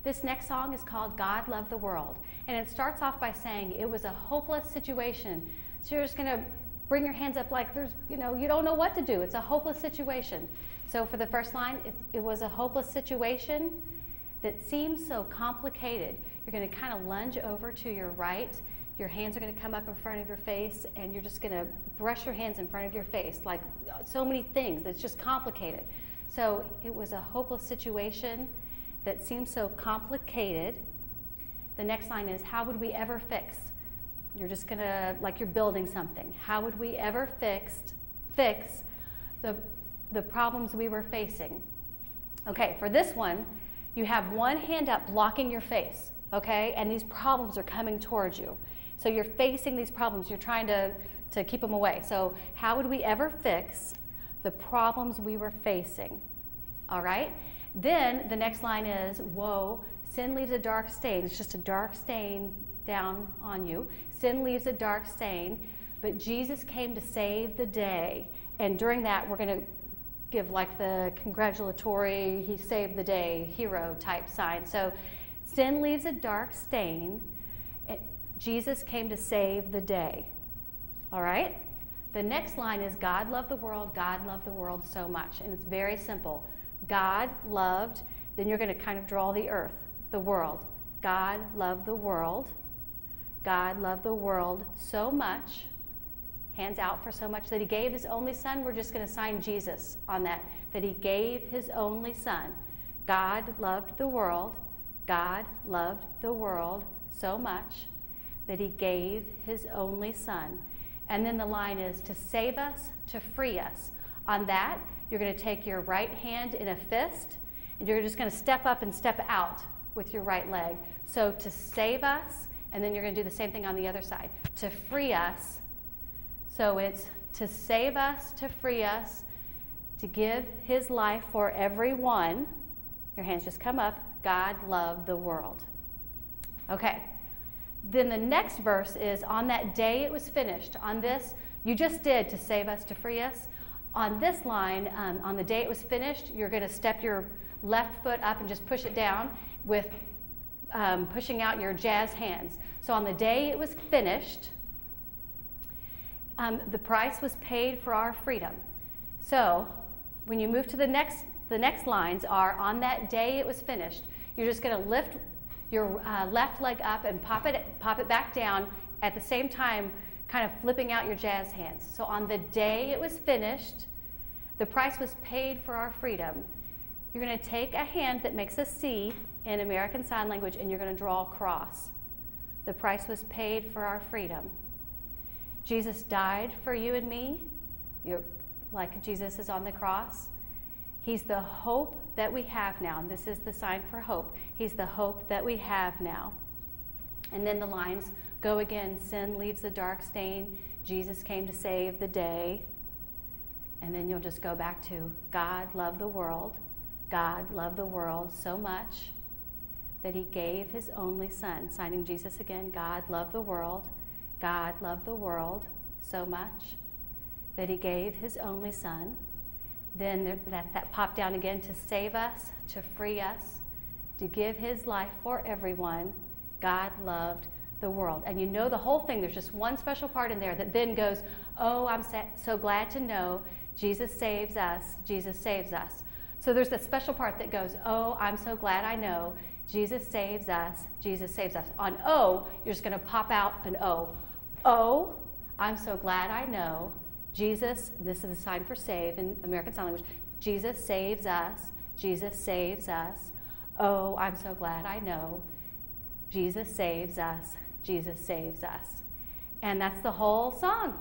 This next song is called God Loved the World. And it starts off by saying it was a hopeless situation. So you're just going to bring your hands up like there's, you don't know what to do. It's a hopeless situation. So for the first line, it was a hopeless situation that seems so complicated. You're going to kind of lunge over to your right. Your hands are going to come up in front of your face, and you're just going to brush your hands in front of your face, like so many things that's just complicated. So it was a hopeless situation that seems so complicated. The next line is, how would we ever fix? You're just going to, like you're building something. How would we ever fix the problems we were facing? Okay, for this one, you have one hand up blocking your face, okay? And these problems are coming towards you. So you're facing these problems. You're trying to keep them away. So how would we ever fix the problems we were facing? All right? Then the next line is, woe, sin leaves a dark stain. It's just a dark stain down on you. Sin leaves a dark stain, but Jesus came to save the day. And during that, we're going to give like the congratulatory, he saved the day, hero type sign. So sin leaves a dark stain. Jesus came to save the day. All right? The next line is, God loved the world, God loved the world so much. And it's very simple. God loved, then you're going to kind of draw the earth, the world. God loved the world. God loved the world so much, hands out for so much, that he gave his only son. We're just going to sign Jesus on that he gave his only son. God loved the world. God loved the world so much that he gave his only son. And then the line is, to save us, to free us. On that, you're going to take your right hand in a fist, and you're just going to step up and step out with your right leg. So to save us, and then you're going to do the same thing on the other side. To free us, so it's to save us, to free us, to give his life for everyone. Your hands just come up. God loved the world. Okay. Then the next verse is, on that day it was finished. On this, you just did to save us, to free us. On this line, on the day it was finished, you're going to step your left foot up and just push it down with pushing out your jazz hands. So on the day it was finished, the price was paid for our freedom. So when you move to the next lines are, on that day it was finished. You're just going to lift your left leg up and pop it back down, at the same time kind of flipping out your jazz hands. So on the day it was finished, the price was paid for our freedom. You're going to take a hand that makes a C in American Sign Language, and you're going to draw a cross. The price was paid for our freedom. Jesus died for you and me. You're like Jesus is on the cross. He's the hope that we have now. And this is the sign for hope. He's the hope that we have now. And then the lines go again. Sin leaves a dark stain. Jesus came to save the day. And then you'll just go back to, God loved the world. God loved the world so much that he gave his only son. Signing Jesus again. God loved the world. God loved the world so much that he gave his only son. Then that's that pop down again, to save us, to free us, to give his life for everyone. God loved the world. And you know the whole thing. There's just one special part in there that then goes, oh, I'm so glad to know Jesus saves us. Jesus saves us. So there's this special part that goes, oh, I'm so glad I know Jesus saves us. Jesus saves us. On O, you're just going to pop out an O. Oh, I'm so glad I know Jesus, this is a sign for save in American Sign Language. Jesus saves us. Jesus saves us. Oh, I'm so glad I know. Jesus saves us. Jesus saves us. And that's the whole song.